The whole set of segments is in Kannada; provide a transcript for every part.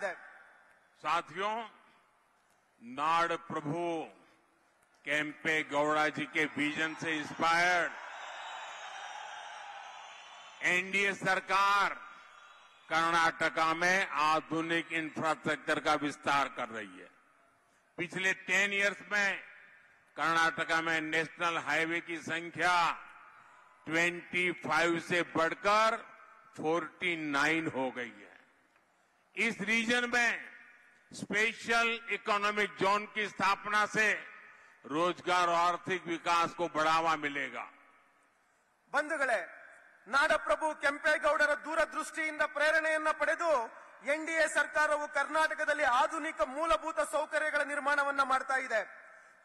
ಇದೆ. साथियों, नाड़ प्रभु केम्पे गौड़ा जी के विजन से इंस्पायर्ड एनडीए सरकार कर्नाटका में आधुनिक इंफ्रास्ट्रक्चर का विस्तार कर रही है। पिछले 10 इयर्स में कर्नाटका में नेशनल हाईवे की संख्या 25 से बढ़कर 49 हो गई है। इस रीजन में स्पेशल इकोनॉमिक जोन की स्थापना से रोजगार और आर्थिक विकास को बढ़ावा मिलेगा। ಬಂಧುಗಳೇ, ನಾಡಪ್ರಭು ಕೆಂಪೇಗೌಡರ ದೂರದೃಷ್ಟಿಯಿಂದ ಪ್ರೇರಣೆಯನ್ನ ಪಡೆದು ಎನ್ಡಿಎ ಸರ್ಕಾರವು ಕರ್ನಾಟಕದಲ್ಲಿ ಆಧುನಿಕ ಮೂಲಭೂತ ಸೌಕರ್ಯಗಳ ನಿರ್ಮಾಣವನ್ನ ಮಾಡ್ತಾ ಇದೆ.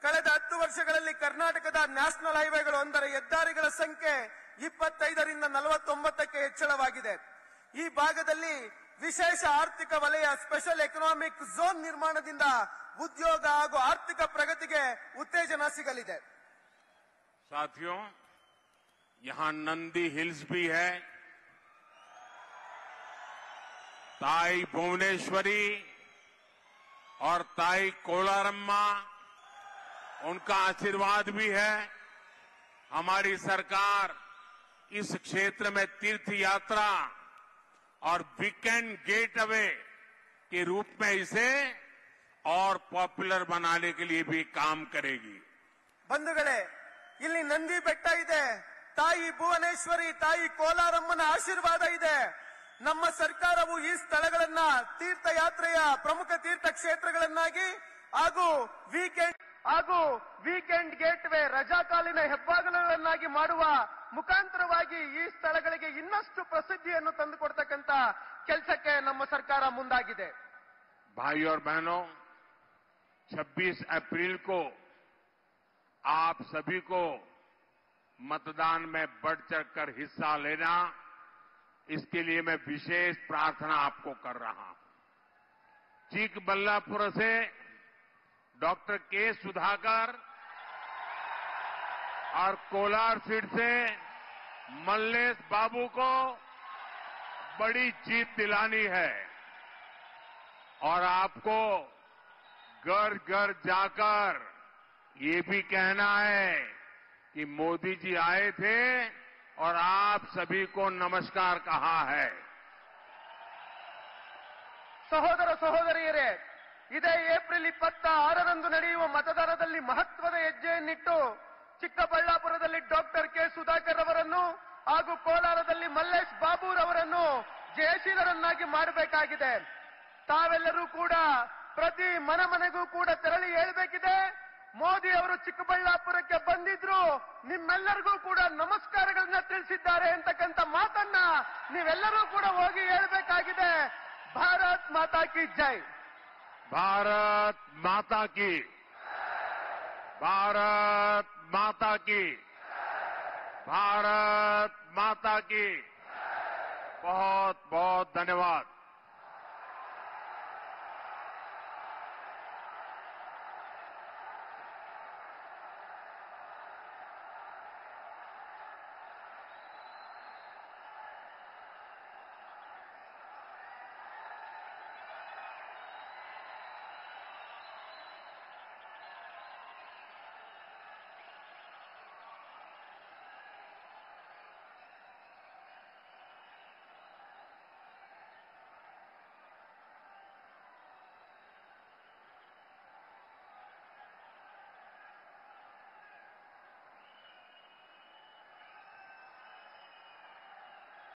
ಕಳೆದ 10 ವರ್ಷಗಳಲ್ಲಿ ಕರ್ನಾಟಕದ ನ್ಯಾಷನಲ್ ಹೈವೇಗಳು ಅಂದರೆ ಹೆದ್ದಾರಿಗಳ ಸಂಖ್ಯೆ 25ರಿಂದ 49ಕ್ಕೆ ಹೆಚ್ಚಳವಾಗಿದೆ. ಈ ಭಾಗದಲ್ಲಿ ವಿಶೇಷ ಆರ್ಥಿಕ ವಲಯ ಸ್ಪೆಷಲ್ ಎಕನಾಮಿಕ್ ಝೋನ್ ನಿರ್ಮಾಣದಿಂದ ಉದ್ಯೋಗ ಹಾಗೂ ಆರ್ಥಿಕ ಪ್ರಗತಿಗೆ ಉತ್ತೇಜನ ಸಿಗಲಿದೆ. साथियों, यहां नंदी हिल्स भी है, ताई भुवनेश्वरी और ताई कोलारम्मा, उनका आशीर्वाद भी है। हमारी सरकार इस क्षेत्र में तीर्थ यात्रा और वीकेंड गेट अवे के रूप में इसे और पॉपुलर बनाने के लिए भी काम करेगी। ಬಂಧುಗಳೇ, ಇಲ್ಲಿ ನಂದಿ ಬೆಟ್ಟ ಇದೆ, ತಾಯಿ ಭುವನೇಶ್ವರಿ, ತಾಯಿ ಕೋಲಾರಮ್ಮನ ಆಶೀರ್ವಾದ ಇದೆ. ನಮ್ಮ ಸರ್ಕಾರವು ಈ ಸ್ಥಳಗಳನ್ನ ತೀರ್ಥಯಾತ್ರೆಯ ಪ್ರಮುಖ ತೀರ್ಥ ಕ್ಷೇತ್ರಗಳನ್ನಾಗಿ ಹಾಗೂ ವೀಕೆಂಡ್ ಗೇಟ್ ವೇ ರಜಾಕಾಲಿನ ಹೆಬ್ಬಾಗಿಲುಗಳನ್ನಾಗಿ ಮಾಡುವ ಮುಖಾಂತರವಾಗಿ ಈ ಸ್ಥಳಗಳಿಗೆ ಇನ್ನಷ್ಟು ಪ್ರಸಿದ್ಧಿಯನ್ನು ತಂದುಕೊಡ್ತಕ್ಕಂತ ಕೆಲಸಕ್ಕೆ ನಮ್ಮ ಸರ್ಕಾರ ಮುಂದಾಗಿದೆ. भाई और बहनों, 26 अप्रैल को आप सभी को मतदान में बढ़ चढ़कर हिस्सा लेना, इसके लिए मैं विशेष प्रार्थना आपको कर रहा हूं। चिकबल्लापुर से डॉक्टर के सुधाकर और कोलार सीट से मल्लेश बाबू को बड़ी जीत दिलानी है और आपको घर घर जाकर ये भी कहना है कि मोदी जी आए थे और आप सभी को नमस्कार कहा है। ಸಹೋದರ ಸಹೋದರಿಯರೇ, ಇದೇ ಏಪ್ರಿಲ್ 26ರಂದು ನಡೆಯುವ ಮತದಾನದಲ್ಲಿ ಮಹತ್ವದ ಹೆಜ್ಜೆಯನ್ನಿಟ್ಟು ಚಿಕ್ಕಬಳ್ಳಾಪುರದಲ್ಲಿ ಡಾಕ್ಟರ್ ಕೆ ಸುಧಾಕರ್ ಅವರನ್ನು ಹಾಗೂ ಕೋಲಾರದಲ್ಲಿ ಮಲ್ಲೇಶ್ ಬಾಬುರವರನ್ನು ಜಯಶೀಲರನ್ನಾಗಿ ಮಾಡಬೇಕಾಗಿದೆ. ತಾವೆಲ್ಲರೂ ಕೂಡ ಪ್ರತಿ ಮನೆಗೂ ಕೂಡ ತೆರಳಿ ಹೇಳಬೇಕಿದೆ, ಮೋದಿ ಅವರು ಚಿಕ್ಕಬಳ್ಳಾಪುರಕ್ಕೆ ಬಂದಿದ್ರು, ನಿಮ್ಮೆಲ್ಲರಿಗೂ ಕೂಡ ನಮಸ್ಕಾರಗಳನ್ನ ತಿಳಿಸಿದ್ದಾರೆ ಅಂತಕ್ಕಂಥ ಮಾತನ್ನ ನೀವೆಲ್ಲರೂ ಕೂಡ ಹೋಗಿ ಹೇಳಬೇಕಾಗಿದೆ. ಭಾರತ್ ಮಾತಾ ಕಿ ಜೈ. भारत माता की, भारत माता की, भारत माता की। बहुत बहुत धन्यवाद।